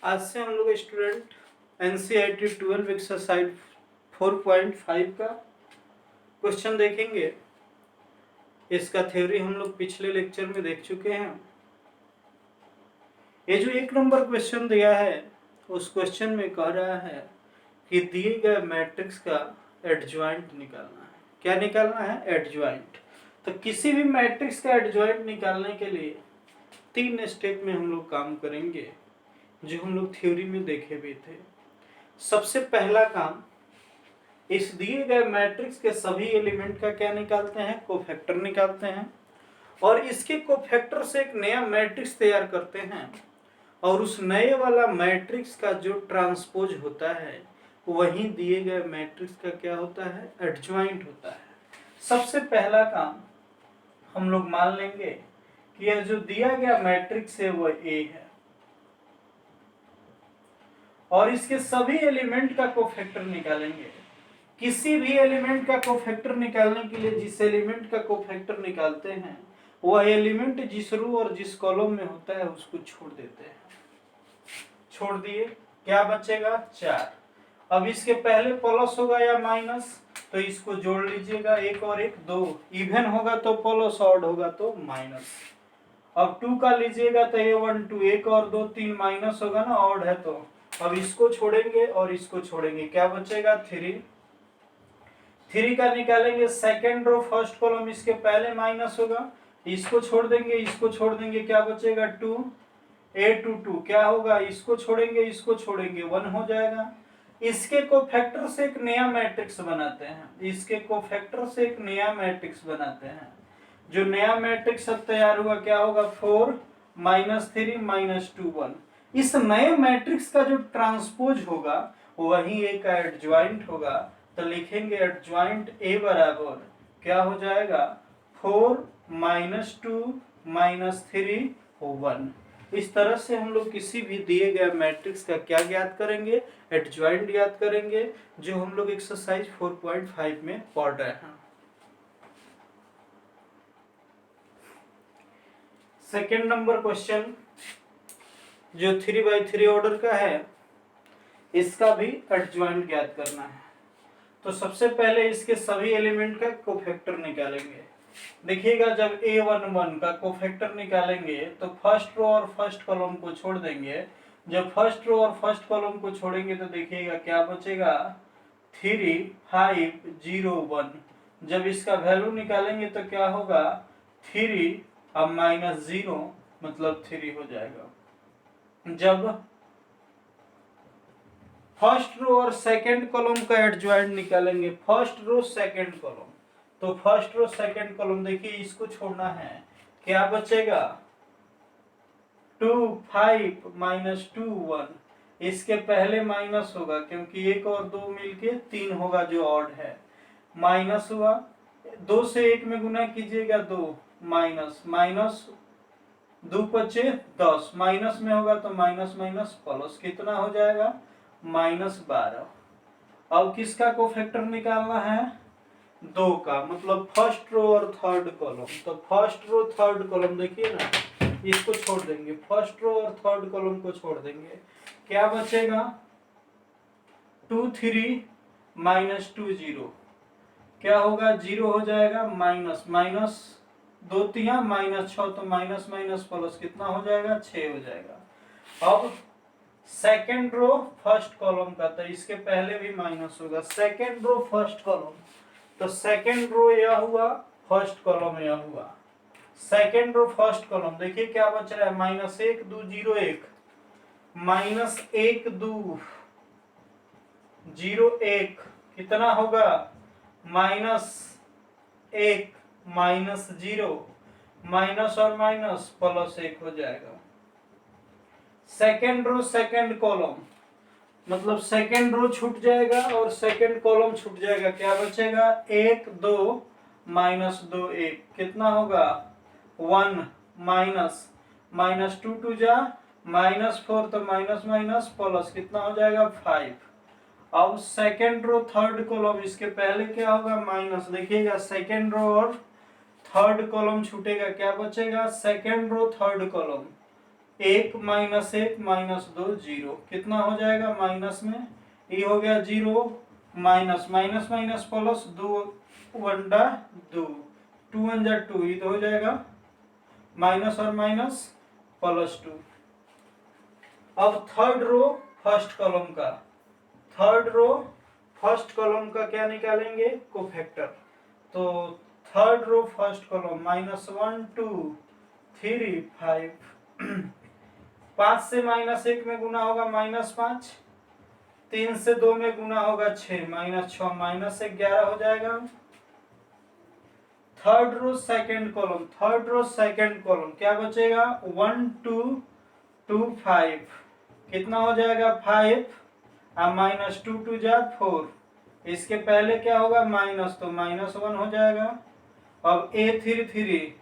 आज से हम लोग स्टूडेंट एनसीईआरटी 12 एक्सरसाइज 4.5 का क्वेश्चन देखेंगे। इसका थ्योरी हम लोग पिछले लेक्चर में देख चुके हैं। ये जो 1 नंबर क्वेश्चन दिया है उस क्वेश्चन में कह रहा है कि दिए गए मैट्रिक्स का एडजॉइंट निकालना है। क्या निकालना है? एडजॉइंट। तो किसी भी मैट्रिक्स का एडजॉइंट निकालने के लिए 3 स्टेप में हम लोग काम करेंगे, जो हम लोग थ्योरी में देखे भी थे। सबसे पहला काम, इस दिए गए मैट्रिक्स के सभी एलिमेंट का क्या निकालते हैं? कोफैक्टर निकालते हैं, और इसके कोफैक्टर से एक नया मैट्रिक्स तैयार करते हैं, और उस नए वाला मैट्रिक्स का जो ट्रांसपोज होता है वही दिए गए मैट्रिक्स का क्या होता है? एडजॉइंट होता है। सबसे पहला काम हम लोग मान लेंगे कि यह जो दिया गया मैट्रिक्स है वह ए है, और इसके सभी एलिमेंट का कोफैक्टर निकालेंगे। किसी भी एलिमेंट का कोफैक्टर निकालने के लिए जिस एलिमेंट का कोफैक्टर निकालते हैं वह एलिमेंट जिस रो और जिस कॉलम में होता है उसको छोड़ देते हैं। छोड़ दिए, क्या बचेगा? 4। अब इसके पहले प्लस होगा या माइनस, तो इसको जोड़ लीजिएगा, 1 और 1 2। इवन होगा तो प्लस, ऑड होगा तो माइनस। अब 2 का लीजिएगा तो ये 1 2, 1 और 2 3, माइनस होगा ना, ऑड है तो। अब इसको छोड़ेंगे और इसको छोड़ेंगे, क्या बचेगा? 3। 3 का निकालेंगे सेकेंड रो फर्स्ट कॉलम, इसके पहले माइनस होगा, इसको छोड़ देंगे, इसको छोड़ देंगे, क्या बचेगा? 2। 8 2 2 क्या होगा? इसको छोड़ेंगे, इसको छोड़ेंगे, 1 हो जाएगा। इसके कोफैक्टर से एक नया मैट्रिक्स बनाते हैं, इसके कोफैक्टर से एक नया मैट्रिक्स बनाते हैं। जो नया मैट्रिक्स अब तैयार हुआ क्या होगा? 4 -3 -2 1। इस नए मैट्रिक्स का जो ट्रांसपोज होगा वही ए का एडजॉइंट होगा। तो लिखेंगे एडजॉइंट ए बराबर क्या हो जाएगा? 4 -2 -3 1। इस तरह से हम लोग किसी भी दिए गए मैट्रिक्स का क्या ज्ञात करेंगे? एडजॉइंट ज्ञात करेंगे, जो हम लोग एक्सरसाइज 4.5 में पढ़ रहे हैं। सेकेंड नंबर क्वेश्चन जो 3x3 ऑर्डर का है, इसका भी एडजॉइंट ज्ञात करना है। तो सबसे पहले इसके सभी एलिमेंट का कोफैक्टर निकालेंगे। देखिएगा, जब A11 का कोफैक्टर निकालेंगे तो फर्स्ट रो और फर्स्ट कॉलम को छोड़ देंगे। जब फर्स्ट रो और फर्स्ट कॉलम को छोड़ेंगे तो देखिएगा क्या बचेगा? 3 5 0 1। जब इसका वैल्यू निकालेंगे तो क्या होगा? 3 अब -0 मतलब 3 हो जाएगा। जब फर्स्ट रो और सेकंड कॉलम का एडजॉइंट निकालेंगे, फर्स्ट रो सेकंड कॉलम, तो फर्स्ट रो सेकंड कॉलम देखिए, इसको छोड़ना है, क्या बचेगा? 2 5 -2 1। इसके पहले माइनस होगा क्योंकि 1 और 2 मिलके 3 होगा जो ऑड है, माइनस हुआ, 2 से 1 में गुना कीजिएगा 2, माइनस माइनस 2 बचे 10, माइनस में होगा तो माइनस माइनस प्लस, कितना हो जाएगा? -12। अब किसका कोफैक्टर निकालना है? 2 का, मतलब फर्स्ट रो और थर्ड कॉलम। तो फर्स्ट रो थर्ड कॉलम देखिए ना, इसको छोड़ देंगे, फर्स्ट रो और थर्ड कॉलम को छोड़ देंगे, क्या बचेगा? 2 3 -2 0, क्या होगा? 0 हो जाएगा, माइनस माइनस 2 3 -6, तो माइनस माइनस प्लस, कितना हो जाएगा? 6 हो जाएगा। अब सेकेंड रो फर्स्ट कॉलम का, तो इसके पहले भी माइनस होगा, सेकेंड रो फर्स्ट कॉलम, तो सेकेंड रो यह हुआ, फर्स्ट कॉलम यह हुआ। सेकेंड रो फर्स्ट कॉलम देखिए क्या बच रहा है? -1 2 0 1, -1 2 0 1, कितना होगा? -1 -0, माइनस और माइनस +1 हो जाएगा। सेकेंड रो सेकेंड कॉलम, मतलब सेकेंड रो छूट जाएगा और सेकेंड कॉलम छूट जाएगा, क्या बचेगा? 1 2 -2 1, कितना होगा? 1 माइनस -2 2 जा -4, तो माइनस माइनस प्लस, कितना हो जाएगा? 5। अब सेकेंड रो थर्ड कॉलम, इसके पहले क्या होगा? माइनस, देखिएगा सेकेंड रो और थर्ड कॉलम छूटेगा, क्या बचेगा? Second row third column, 1 minus 1 minus 2 0, कितना हो जाएगा माइनस में, ये हो गया 0, माइनस माइनस माइनस प्लस, 2 1 2, 2 1 2, ये तो हो जाएगा माइनस और माइनस प्लस 2। अब थर्ड रो फर्स्ट कॉलम का, थर्ड रो फर्स्ट कॉलम का क्या निकालेंगे, कोफैक्टर। तो third row first column minus 1 2 3 5, 5 से माइनस 1 में गुना होगा माइनस 5, 3 से 2 में गुना होगा 6, माइनस 6 माइनस 11 हो जाएगा। Third row second column, third row second column क्या बचेगा, 1 2 2 5, कितना हो जाएगा 5, अब माइनस 2 2 जा 4, इसके पहले क्या होगा माइनस, तो माइनस 1 हो जाएगा। अब A3 3,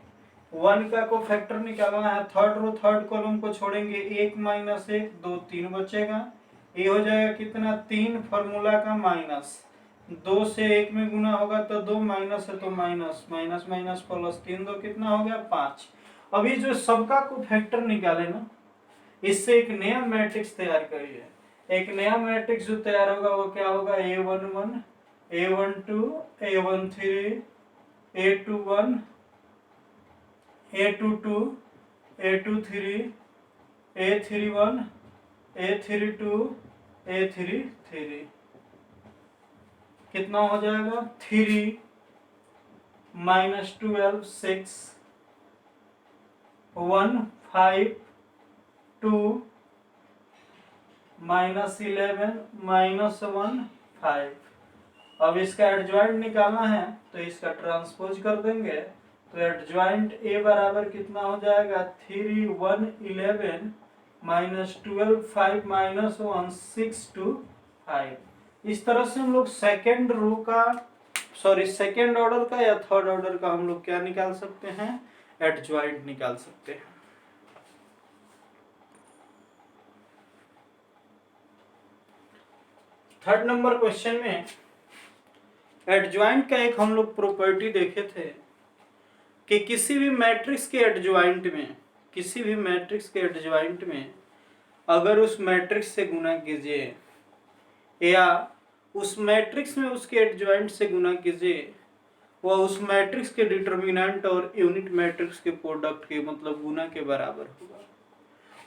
1 का को फैक्टर निकालना है, थर्ड रो थर्ड कॉलम को छोड़ेंगे, 1 माइनस 1 2 3 बचेगा, ये हो जाएगा कितना 3, फॉर्मूला का माइनस, 2 से 1 में गुना होगा तो 2, माइनस है तो माइनस, माइनस माइनस प्लस, 3 2 कितना हो गया 5। अभी जो सबका को फैक्टर निकाले ना, इससे एक नया मैट्रिक्स तैयार करिए। एक नया मैट्रिक्स जो तैयार होगा वो क्या होगा, A11 A12 A13 A21 A22 A23 A31 A32 A33, कितना हो जाएगा 3 माइनस 12 6 1 5 2 माइनस 11 माइनस 1 5। अब इसका एडजॉइंट निकालना है तो इसका ट्रांसपोज कर देंगे, तो एडजॉइंट ए बराबर कितना हो जाएगा 3 1 11 माइनस 12 5 माइनस 1 6 2 5। इस तरह से हम लोग सेकेंड रो का, सॉरी सेकेंड ऑर्डर का या थर्ड ऑर्डर का हम लोग क्या निकाल सकते हैं, एडजॉइंट निकाल सकते हैं। थर्ड नंबर क्वेश्चन में एडजॉइंट का एक हम लोग प्रॉपर्टी देखे थे कि किसी भी मैट्रिक्स के एडजॉइंट में, किसी भी मैट्रिक्स के एडजॉइंट में अगर उस मैट्रिक्स से गुना कीजिए या उस मैट्रिक्स में उसके एडजॉइंट से गुना कीजिए, वह उस मैट्रिक्स के डिटर्मिनेंट और यूनिट मैट्रिक्स के प्रोडक्ट के मतलब गुना के बराबर होगा।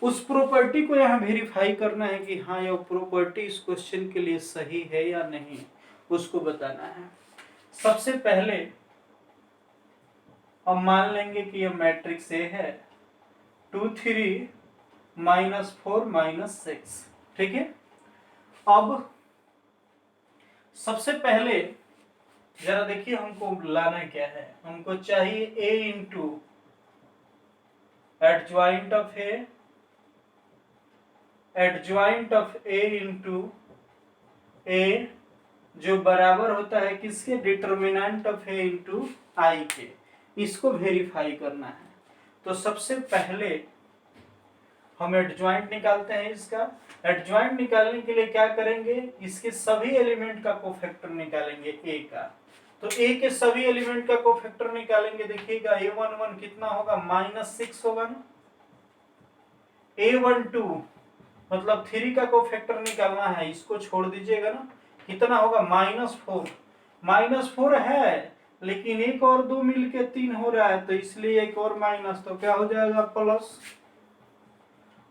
उस प्रॉपर्टी को यहाँ वेरीफाई करना है कि हाँ यह प्रॉपर्टी इस क्वेश्चन के लिए सही है या नहीं, उसको बताना है। सबसे पहले हम मान लेंगे कि यह मैट्रिक्स ए है 2 3 माइनस 4 माइनस 6, ठीक है। अब सबसे पहले जरा देखिए हमको लाना क्या है, हमको चाहिए A into adjoint of A, adjoint of A into A जो बराबर होता है किसके, determinant of A into I के, इसको वेरीफाई करना है। तो सबसे पहले हम एडजॉइंट निकालते हैं। इसका एडजॉइंट निकालने के लिए क्या करेंगे, इसके सभी एलिमेंट का कोफैक्टर निकालेंगे ए का। तो ए के सभी एलिमेंट का कोफैक्टर निकालेंगे, देखिएगा A11 कितना होगा -6 होगा ना, A12 मतलब 3 का कोफैक्टर निकालना है, इसको छोड़ दीजिएगा ना, कितना होगा -4, -4 है लेकिन एक और 2 मिलके 3 हो रहा है तो इसलिए एक और माइनस, तो क्या हो जाएगा प्लस।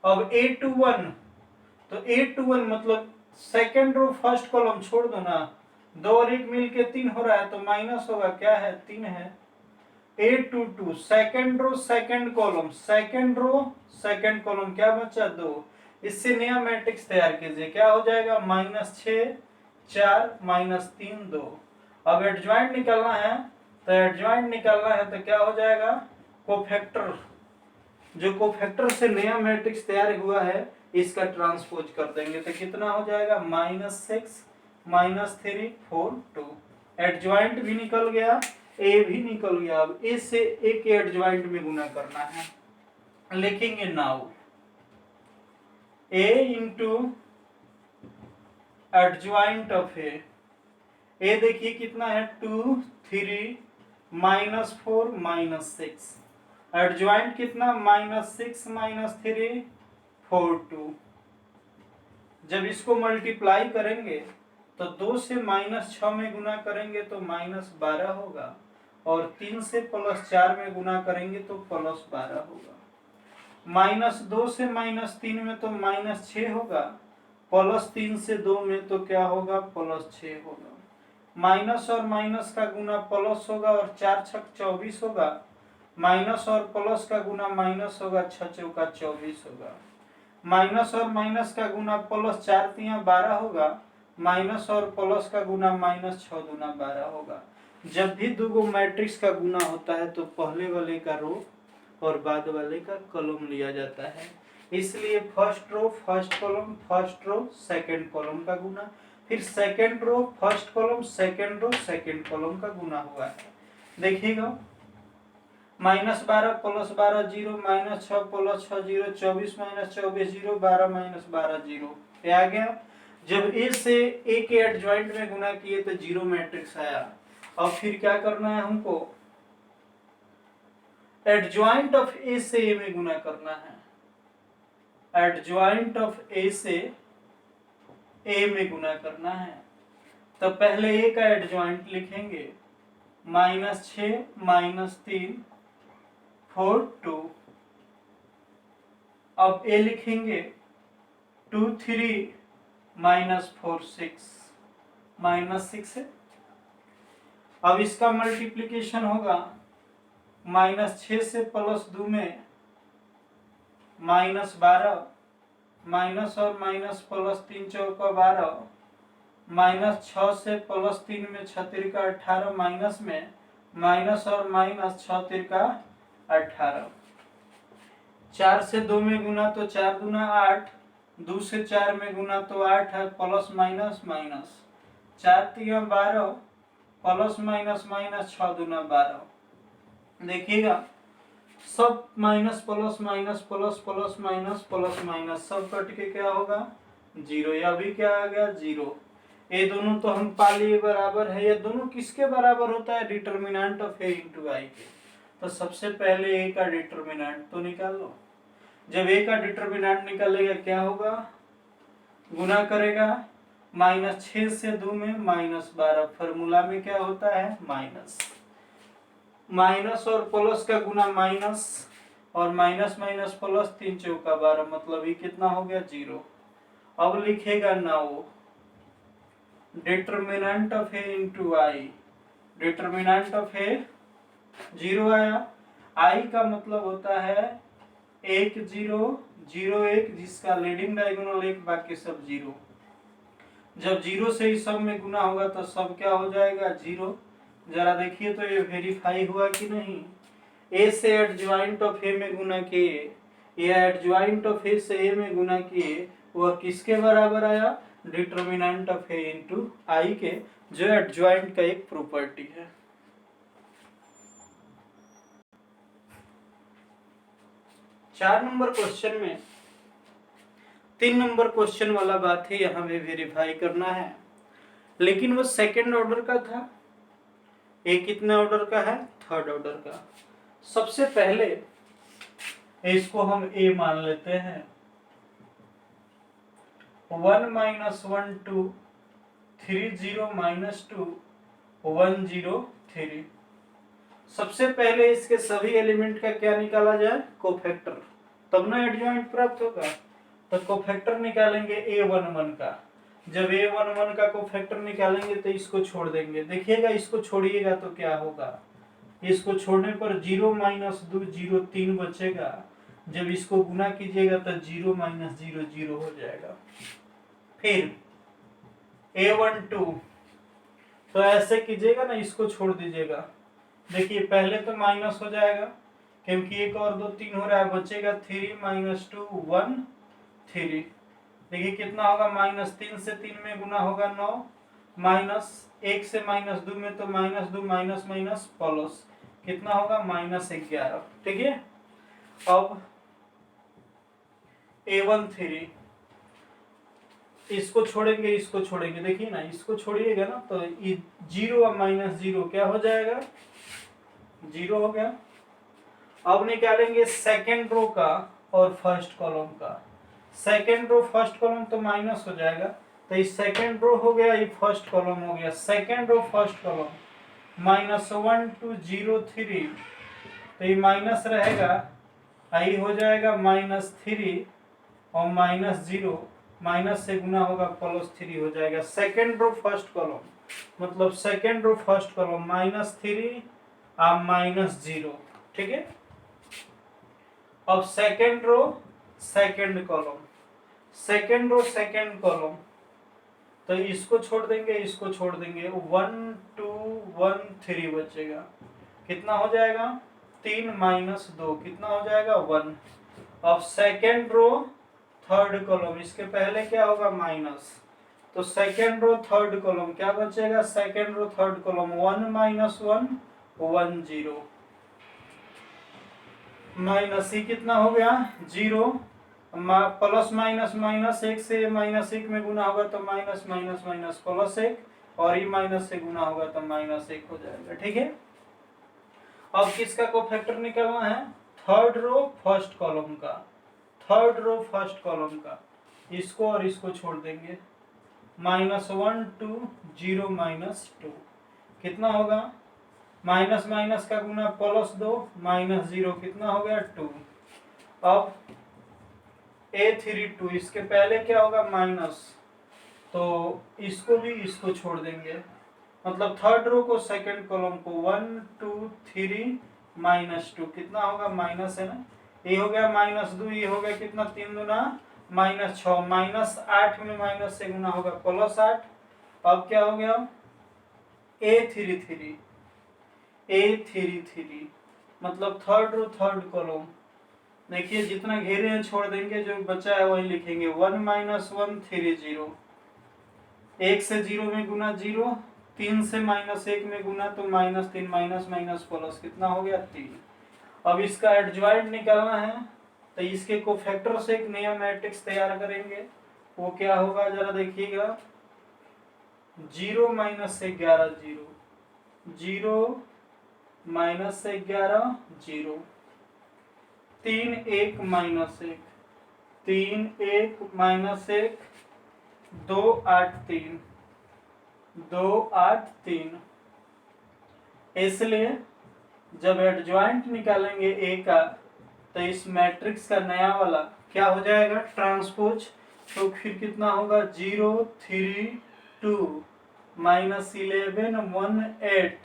अब A21, तो A21 मतलब सेकेंड रो फर्स्ट कॉलम छोड़ दो ना, 2 और 1 मिलके 3 हो रहा है तो माइनस होगा, क्या है 3 है। A22 second row second column, second row second column क्या बचा 2, इससे नया मैट्रिक्स तैयार कीजिए, क्या हो जाएगा -6 4 -3 2। अब एडजॉइंट निकालना है, तो एडजॉइंट निकालना है तो क्या हो जाएगा, कोफैक्टर, जो कोफैक्टर से नया मैट्रिक्स तैयार हुआ है इसका ट्रांसपोज कर देंगे, तो कितना हो जाएगा -6 -3 4 2। एडजॉइंट भी निकल गया, ए भी निकल गया। अब ए से ए के एडजॉइंट में गुना करना है, लिखेंगे now A into adjoint of A, A देखिए कितना है 2 3 -4 -6, एडजॉइंट कितना -6 -3 4 2। जब इसको मल्टीप्लाई करेंगे तो 2 से -6 में गुना करेंगे तो -12 होगा, और 3 से +4 में गुना करेंगे तो +12 होगा। -2 से -3 में तो -6 होगा, +3 से 2 में तो क्या होगा, +6 होगा। माइनस और माइनस का गुना प्लस होगा और 4 छक 24 होगा, माइनस और प्लस का गुना माइनस होगा, 6 चौका 24 होगा। माइनस और माइनस का गुना प्लस 4 तिया 12 होगा, माइनस और प्लस का गुना -6 दूना 12 होगा। जब भी दो मैट्रिक्स का गुना होता है तो पहले वाले का रो और बाद वाले का कॉलम लिया जाता है। इसलिए first row first column, first row second column का गुना, फिर second row first column, second row second column का गुना हुआ है। देखिएगा, -12 + 12 0, -6 + 6 0, 24 - 24 0, 12 - 12 0। ये आ गया। जब ए से ए के एडजॉइंट में गुना किए तो 0 मैट्रिक्स आया। अब फिर क्या करना है हमको, एडजॉइंट ऑफ ए से ए में गुना करना है। एडजॉइंट ऑफ ए से ए में गुना करना है। तो पहले ए का एडजॉइंट लिखेंगे, -6 -3 4 2। अब ए लिखेंगे 2 3 -4 6 -6 है। अब इसका मल्टीप्लिकेशन होगा, -6 से +2 में -12, माइनस और माइनस +3 चौका 12, -6 से +3 में 6 तिरका 18, माइनस में माइनस और माइनस 6 तिरका 18। 4 से 2 में गुना तो 4 दूना 8, 2 से 4 में गुना तो 8 है, प्लस माइनस माइनस 4 तिया 12, प्लस माइनस माइनस 6 दूना 12। देखिएगा, सब minus plus minus plus plus minus plus minus सब कट के क्या होगा, 0। या भी क्या आ गया, 0। ये दोनों तो हम पा लिए बराबर है। ये दोनों किसके बराबर होता है, determinant of A into I के। तो सबसे पहले ए का डिटर्मिनेंट तो निकाल लो। जब ए का डिटर्मिनेंट निकालेगा क्या होगा, गुना करेगा, -6 से 2 में -12, फॉर्मूला में क्या होता है, माइनस और प्लस का गुना माइनस, और माइनस माइनस प्लस, 3 चौका 12, मतलब ये कितना हो गया, 0। अब लिखेगा now determinant of A into I. Determinant of A 0 आया। आई का मतलब होता है 1 0 0 1, जिसका लीडिंग डायगोनल 1, बाकी सब 0। जब 0 से ही सब में गुना होगा तो सब क्या हो जाएगा, 0। जरा देखिए तो ये वेरीफाई हुआ कि नहीं। ए से एडजॉइंट ऑफ ए में गुना किए, या एडजॉइंट ऑफ ए से ए में गुना किए, वह किसके बराबर आया, determinant of A into I के, जो एडजॉइंट का एक प्रॉपर्टी है। चार नंबर क्वेश्चन में 3 नंबर क्वेश्चन वाला बात है, यहाँ पे वेरीफाई करना है, लेकिन वो सेकंड ऑर्डर का था। ए कितने ऑर्डर का है, थर्ड ऑर्डर का। सबसे पहले इसको हम ए मान लेते हैं। 1 - 1 2 3 0 -2 1 0 3। सबसे पहले इसके सभी एलिमेंट का क्या निकाला जाए, कोफैक्टर, तब ना एडजॉइंट प्राप्त होगा। तो कोफैक्टर निकालेंगे A11 का। जब A11 का कोफैक्टर निकालेंगे तो इसको छोड़ देंगे। देखिएगा, इसको छोड़िएगा तो क्या होगा, इसको छोड़ने पर 0 - 2 0 3 बचेगा। जब इसको गुना कीजिएगा तो 0 - 0 0 हो जाएगा। फिर A12, तो ऐसे कीजिएगा ना, इसको छोड़ दीजिएगा। देखिए, पहले तो माइनस हो जाएगा क्योंकि 1 और 2 3 हो रहा है, बचेगा 3 - 2 1 3। देखिए कितना होगा, -3 से 3 में गुना होगा 9, -1 से -2 में तो -2 माइनस माइनस प्लस, कितना होगा, -11। ठीक है। अब A13, इसको छोड़ेंगे, इसको छोड़ेंगे। देखिए ना, इसको छोड़िएगा ना तो 0 और -0 क्या हो जाएगा, 0 हो गया। अब निकालेंगे सेकेंड रो का और फर्स्ट कॉलम का। सेकेंड रो फर्स्ट कॉलम तो माइनस हो जाएगा, तो ये सेकेंड रो हो गया, ये फर्स्ट कॉलम हो गया। सेकेंड रो फर्स्ट कॉलम -1 2 0 3, तो ये माइनस रहेगा, आई हो जाएगा -3 और -0, माइनस से गुना होगा +3 हो जाएगा। सेकेंड रो फर्स्ट कॉलम मतलब सेकेंड रो फर्स्ट कॉलम -3 और -0, ठीक है। अब second row second column, second row second column, तो इसको छोड़ देंगे, इसको छोड़ देंगे, 1 2 1 3 बचेगा। कितना हो जाएगा? 3 - 2 कितना हो जाएगा? 1। अब सेकेंड रो थर्ड कॉलम, इसके पहले क्या होगा? माइनस, तो सेकेंड रो थर्ड कॉलम क्या बचेगा? Second row third column 1 - 1 1 0, minus ही कितना हो गया? 0, प्लस माइनस माइनस 1 से -1 में गुना होगा तो माइनस माइनस माइनस +1, और ये माइनस से गुना होगा तो -1 हो जाएगा, ठीक है। अब किसका कोफैक्टर निकालना है? थर्ड रो फर्स्ट कॉलम का, थर्ड रो फर्स्ट कॉलम का, इसको और इसको छोड़ देंगे, -1 2 0 -2 कितना होगा? माइनस माइनस का गुना +2 -0 कितना हो गया? 2। अब A32, इसके पहले क्या होगा? माइनस, तो इसको भी इसको छोड़ देंगे, मतलब थर्ड रो को सेकंड कॉलम को 1 2 3 -2 कितना होगा? माइनस है ना, ये हो गया -2, ये हो गया कितना? 3 दूना -6, -8 में माइनस से गुना होगा +8। अब क्या हो गया? A33 मतलब थर्ड रो थर्ड कॉलम, देखिए जितना घेरे हैं छोड़ देंगे, जो बचा है वही लिखेंगे, 1 - 1 3 0, 1 से 0 में गुना 0, 3 से -1 में गुना तो -3, माइनस माइनस प्लस कितना हो गया? 3। अब इसका एडजॉइंट निकालना है, तो इसके कोफैक्टर से एक नया मैट्रिक्स तैयार करेंगे, वो क्या होगा जरा देखिएगा, 0 - 11 0, 0 -11 0, 3 1 -1, 3 1 -1 2 8 3, 2 8 3। इसलिए जब एडजॉइंट निकालेंगे ए का, तो इस मैट्रिक्स का नया वाला क्या हो जाएगा? ट्रांसपोज, तो फिर कितना होगा? 0 3 2 -11 1 8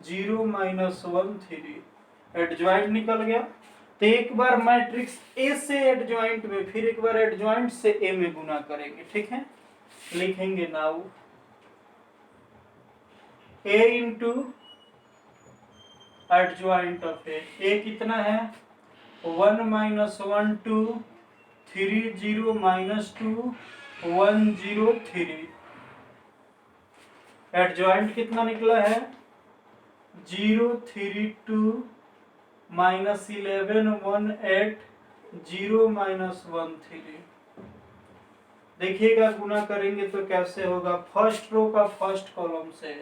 0 -1 3, एडजॉइंट निकल गया। तो एक बार मैट्रिक्स ए से एडजॉइंट में, फिर एक बार एडजॉइंट से ए में गुना करेंगे, ठीक है। लिखेंगे now A into adjoint of A कितना है? 1 - 1 2 3 0 -2 1 0 3, एडजॉइंट कितना निकला है? 0 3 2 -11 1 8 0 -1 3। देखिएगा गुना करेंगे तो कैसे होगा। फर्स्ट रो का फर्स्ट कॉलम से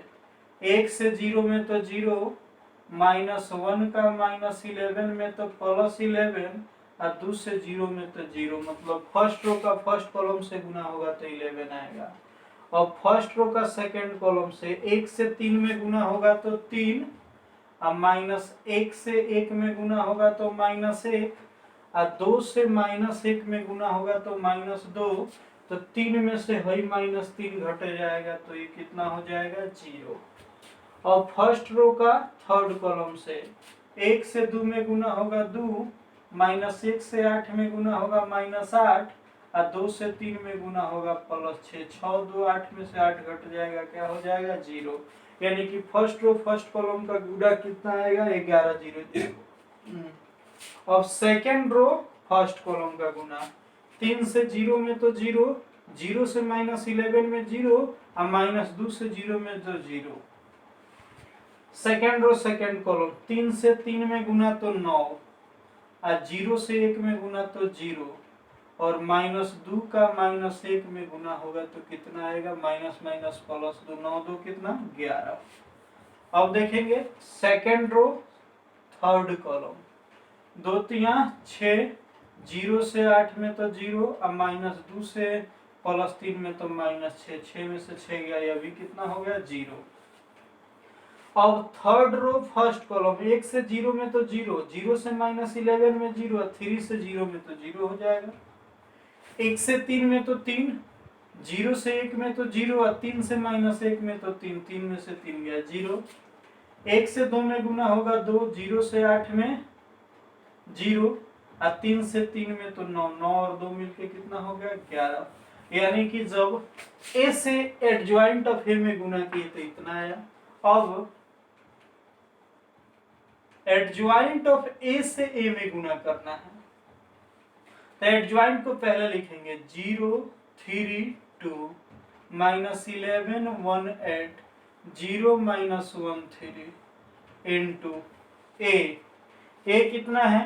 1 से 0 में तो 0, -1 का -11 में तो +11, और 2 से 0 में तो 0, मतलब फर्स्ट रो का फर्स्ट कॉलम से गुना होगा तो 11 आएगा। और फर्स्ट रो का सेकंड कॉलम से 1 से 3 में गुना होगा तो 3, और -1 से 1 में गुना होगा तो -1, और 2 से -1 में गुना होगा तो -2, तो 3 में से वही -3 घट जाएगा, तो ये कितना हो जाएगा? 0। और फर्स्ट रो का थर्ड कॉलम से 1 से 2 में गुना होगा 2, -1 से 8 में गुना होगा -8, और 2 से 3 में गुना होगा +6, 6 2 8 में से 8 घट जाएगा, क्या हो जाएगा? 0। यानी कि फर्स्ट रो फर्स्ट कॉलम का गुणा कितना आएगा? 11 0 0। अब सेकेंड रो फर्स्ट कॉलम का गुना, 3 से 0 में तो 0, 0 से -11 में 0, और -2 से 0 में तो 0। सेकेंड रो सेकेंड कॉलम, 3 से 3 में गुना तो 9, और 0 से 1 में गुना तो 0, और -2 का -1 में गुना होगा तो कितना आएगा? माइनस माइनस प्लस 2, 9 2 कितना? 11। अब देखेंगे सेकेंड रो थर्ड कॉलम, 2 तिया 6, 0 से 8 में तो 0, अब -2 से +3 में तो -6, 6 में से 6 गया, ये अभी कितना हो गया 0। अब थर्ड रो फर्स्ट कॉलम, 1 से 0 में तो 0, 0 से -11 में 0, 3 से 0 में तो 0 हो जाएगा। 1 से 3 में तो 3, 0 से 1 में तो 0, 3 से -1 में तो 3, 3 में से 3 गया 0। 1 से 2 में गुना होगा 2, 0 से 8 में 0, 3 से 3 में तो 9, 9 और 2 मिलके कितना हो गया 11। यानी कि जब ए से एडजॉइंट ऑफ ए में गुना किए तो इतना आया। अब एडजॉइंट ऑफ ए से ए में गुना करना है, तो एडजॉइंट को पहले लिखेंगे 0 3 2 -11 1 8 0 -1 3 इनटू ए कितना है,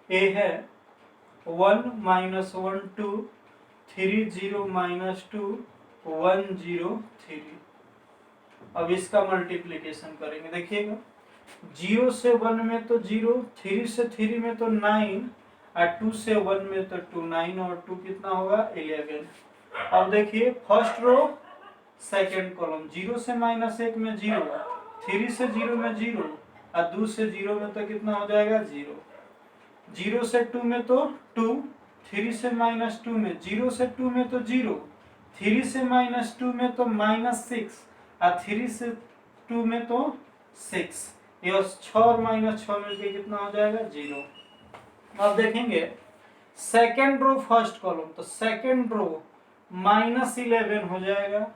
ए है 1 -1 2 3 0 -2 1 0 3। अब इसका मल्टीप्लिकेशन करेंगे, देखिएगा 0 से 1 में तो 0, 3 से 3 में तो 9 और 2 से 1 में तो 2, 9 और 2 कितना होगा 11। अब देखिए फर्स्ट रो सेकंड कॉलम, 0 से -1 में 0, 3 से 0 में 0 और 2 से 0 में तो कितना हो जाएगा 0, 0 से 2 में तो 2, 3 से -2 में 0 से 2 में तो 0, 3 से -2 में तो -6 और 3 से 2 में तो 6, ये 6 और -6 मिलके कितना हो जाएगा 0। अब देखेंगे सेकेंड रो फर्स्ट कॉलम, तो सेकेंड रो -11 हो जाएगा,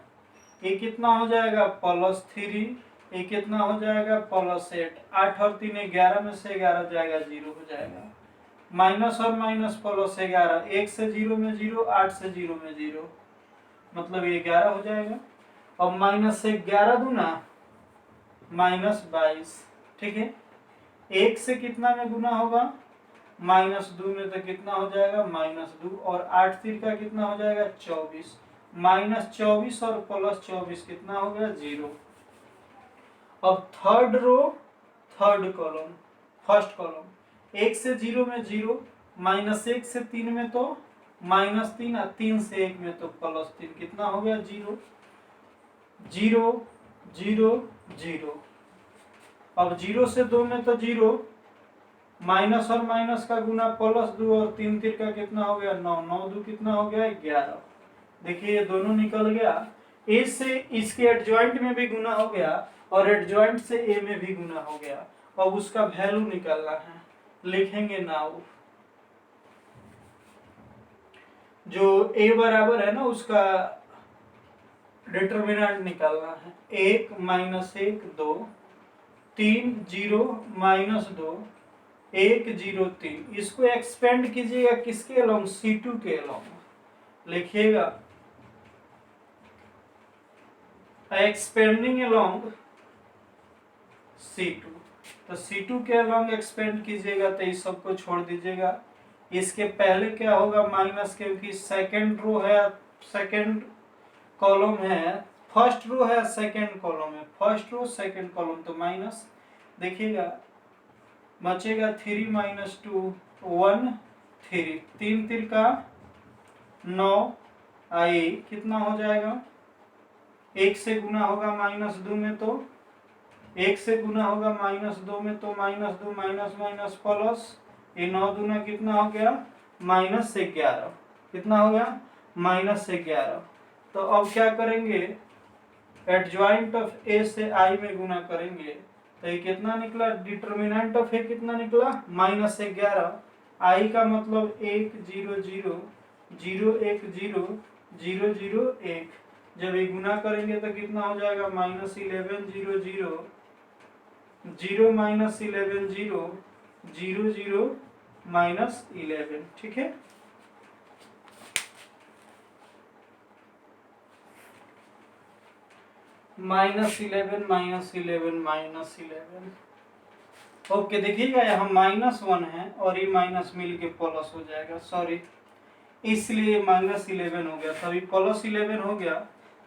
ये कितना हो जाएगा +3, ये कितना हो जाएगा +8, 8 और 3 11 में से 11 जाएगा 0 हो जाएगा, माइनस और माइनस +11, 1 से 0 में 0, 8 से 0 में 0, मतलब ये 11 हो जाएगा। और माइनस से 11 दूना -22, ठीक है। 1 से कितना में गुना होगा -2 में तो कितना हो जाएगा -2, और 8 3 का कितना हो जाएगा 24, -24 और +24 कितना हो गया 0। अब third row third column first column, 1 से 0 में 0, -1 से 3 में तो -3 और 3 से 1 में तो +3 कितना हो गया 0, 0 0 0। अब 0 से 2 में तो 0, माइनस और माइनस का गुना +2 और 3 3 का कितना हो गया 9, 9 2 कितना हो गया 11। देखिए ये दोनों निकल गया, ए से इसके एडजॉइंट में भी गुना हो गया और एडजॉइंट से ए में भी गुना हो गया। अब उसका वैल्यू निकालना है, लिखेंगे नाउ जो ए बराबर है ना उसका डिटरमिनेंट निकालना है, 1 -1 2 3 0 -2 1 0 3। इसको एक्सपेंड कीजिएगा किसके अलोंग C2 के अलोंग, लिखिएगा एक्सपेंडिंग अलोंग C2, तो C2 के अलोंग एक्सपेंड कीजिएगा तो इस सबको छोड़ दीजिएगा। इसके पहले क्या होगा माइनस, क्योंकि सेकंड रो है सेकंड कॉलम है, फर्स्ट रो है सेकंड कॉलम है, फर्स्ट रो सेकंड कॉलम तो माइनस, देखिएगा बचेगा 3 -2 1 3, 3 3 का 9 आई कितना हो जाएगा, 1 से गुना होगा -2 में तो 1 से गुना होगा -2 में तो -2 माइनस माइनस प्लस, ये 9 दूना कितना हो गया -11, कितना हो गया -11। तो अब क्या करेंगे एडजॉइंट ऑफ ए से आई में गुना करेंगे तो ये कितना निकला, डिटरमिनेंट ऑफ ए कितना निकला -11, आई का मतलब 1 0 0 0 1 0 0 0 1, जब ये गुना करेंगे तो कितना हो जाएगा -11 0 0 0 -11 0 0 0 -11, ठीक है। -11 -11 -11, ओके। देखिएगा यहाँ -1 है और ये माइनस मिल के प्लस हो जाएगा, सॉरी इसलिए -11 हो गया, तभी +11 हो गया।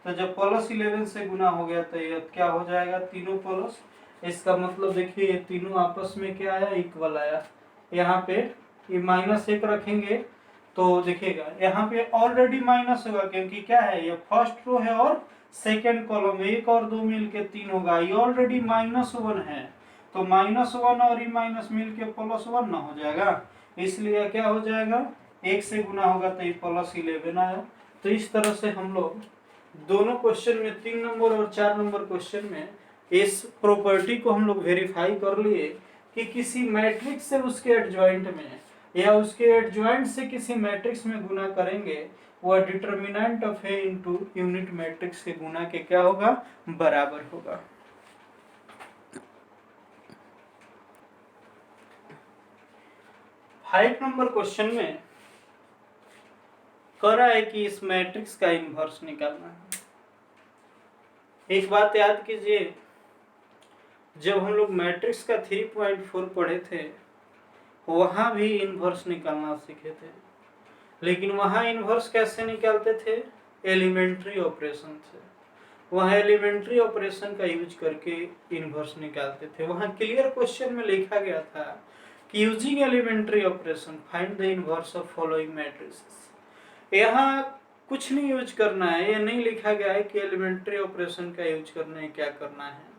तो जब +11 से गुना हो गया तो ये क्या हो जाएगा, तीनों प्लस, इसका मतलब देखिए ये तीनों आपस में क्या आया, इक्वल आया। यहाँ पे ये -1 रखेंगे तो देखिएगा यहाँ पे ऑलरेडी माइनस होगा, क्योंकि क्या है ये फर्स्ट रो है और सेकेंड कॉलम, 1 और 2 मिलके 3 होगा, ये ऑलरेडी -1 है, तो -1 और ये माइनस मिलके +1 ना हो जाएगा, इसलिए क्या हो जाएगा 1 से गुना होगा तो ये +11 आया। तो इस तरह से हम लोग दोनों क्वेश्चन में 3 नंबर और 4 नंबर क्वेश्चन में इस प्रॉपर्टी को हम लोग वेरीफाई कर लिए कि किसी मैट्रिक्स से उसके एडजॉइंट में या उसके एडजॉइंट से किसी मैट्रिक्स में गुना करेंगे, वह determinant of A into unit matrix के गुना के क्या होगा, बराबर होगा। फाइव नंबर क्वेश्चन में कह रहा है कि इस मैट्रिक्स का इन्वर्स निकालना है। एक बात याद कीजिए, जब हम लोग मैट्रिक्स का 3.4 पढ़े थे वहां भी इन्वर्स निकालना सीखे थे, लेकिन वहां इन्वर्स कैसे निकालते थे, एलिमेंट्री ऑपरेशन से। वहां एलिमेंट्री ऑपरेशन का यूज करके इन्वर्स निकालते थे। वहां क्लियर क्वेश्चन में लिखा गया था कि using elementary operation find the inverse of following matrices. यहाँ कुछ नहीं यूज करना है, ये नहीं लिखा गया है कि एलिमेंट्री ऑपरेशन का यूज करना है, क्या करना है।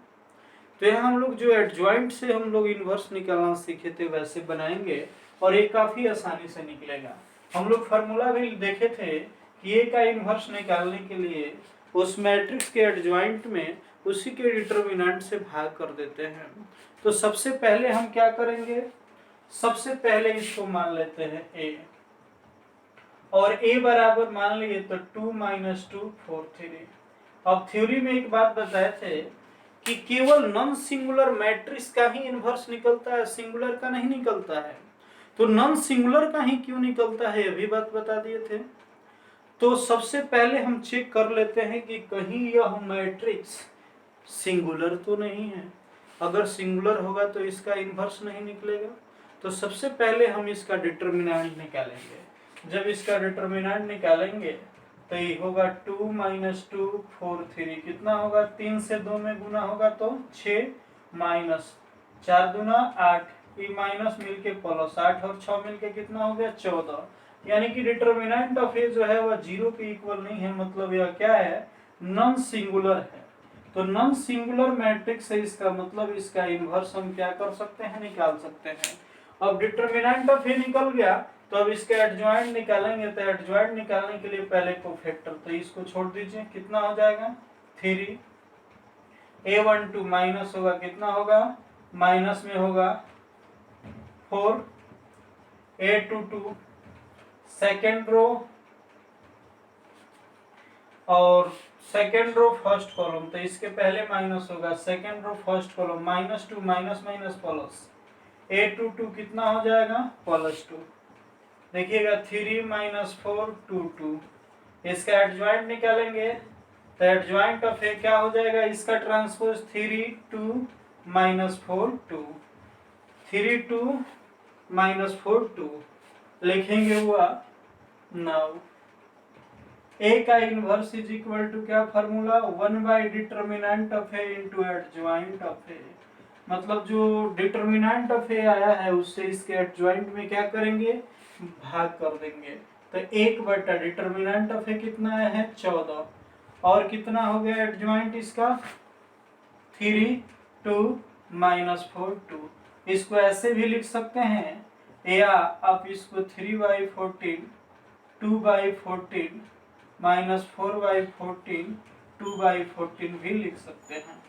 तो यहाँ हम लोग जो एडजॉइंट से हम लोग इन्वर्स निकालना सीखे थे वैसे बनाएंगे और ये काफी आसानी से निकलेगा। हम लोग फार्मूला भी देखे थे कि ए का इन्वर्स निकालने के लिए उस मैट्रिक्स के एडजॉइंट में उसी के डिटर्मिनेंट से भाग कर देते हैं। तो सबसे पहले हम क्या करेंगे, सबसे पहले इसको मान लेते हैं ए, और a बराबर मान लिए तो 2 - 2 4 3। अब थ्योरी में एक बात बताए थे कि केवल नॉन सिंगुलर मैट्रिक्स का ही इन्वर्स निकलता है, सिंगुलर का नहीं निकलता है। तो नॉन सिंगुलर का ही क्यों निकलता है, ये भी बात बता दिए थे। तो सबसे पहले हम चेक कर लेते हैं कि कहीं यह मैट्रिक्स सिंगुलर तो नहीं है। अगर सिंगुलर होगा तो इसका इन्वर्स नहीं निकलेगा। तो सबसे पहले हम इसका डिटर्मिनेंट निकालेंगे। जब इसका डिटर्मिनेंट निकालेंगे तो ये होगा 2 - 2 4 3, कितना होगा, 3 से 2 में गुना होगा तो 6 माइनस 4 दूना 8, ये माइनस मिलके प्लस 8 और 6 मिलके कितना हो गया 14। यानी कि डिटर्मिनेंट ऑफ ए जो है वह 0 के इक्वल नहीं है, मतलब यह क्या है, नॉन सिंगुलर है। तो नॉन सिंगुलर मैट्रिक्स है, इसका मतलब इसका इन्वर्स हम क्या कर सकते हैं, निकाल सकते हैं। अब डिटर्मिनेंट ऑफ ए निकल गया तो अब इसके एडजॉइंट निकालेंगे। तो एडजॉइंट निकालने के लिए पहले कोफैक्टर, तो इसको छोड़ दीजिए, कितना हो जाएगा 3। a12 माइनस होगा, कितना होगा, माइनस में होगा 4। a22 सेकेंड रो और सेकेंड रो फर्स्ट कॉलम, तो इसके पहले माइनस होगा, second row first column -2 minus minus plus, a22 कितना हो जाएगा +2। देखिएगा 3 - 4 2 2। इसका एडजॉइंट निकालेंगे तो एडजॉइंट ऑफ ए क्या हो जाएगा, इसका ट्रांसपोज 3 2 - 4 2, 3 2 - 4 2 लिखेंगे हुआ 9। ए का इनवर्स इज इक्वल टू क्या formula, one by determinant of A into adjoint of A. मतलब जो डिटर्मिनेंट ऑफ ए आया है उससे इसके एडजॉइंट में क्या करेंगे, भाग कर देंगे। तो 1/, डिटर्मिनेंट ऑफ ए कितना है 14, और कितना हो गया एडजॉइंट इसका 3 2 - 4 2। इसको ऐसे भी लिख सकते हैं, या आप इसको 3/14 2/14 -4/14 2/14 भी लिख सकते हैं।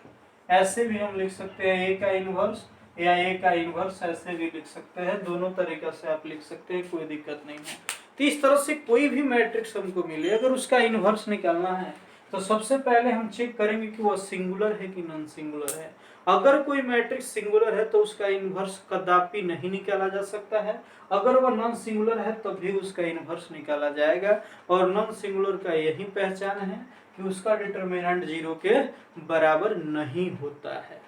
ऐसे भी हम लिख सकते हैं ए का इनवर्स या ए का इनवर्स, ऐसे भी लिख सकते हैं। दोनों तरीका से आप लिख सकते हैं, कोई दिक्कत नहीं है। तो इस तरह से कोई भी मैट्रिक्स हमको मिले, अगर उसका इनवर्स निकालना है तो सबसे पहले हम चेक करेंगे कि वह सिंगुलर है कि नॉन सिंगुलर है। अगर कोई मैट्रिक्स सिंगुलर है तो उसका इनवर्स कदापि नहीं निकाला जा सकता है। अगर वह नॉन सिंगुलर है तो भी उसका इनवर्स निकाला जाएगा। और नॉन सिंगुलर का यही पहचान है कि उसका डिटर्मिनेंट 0 के बराबर नहीं होता है।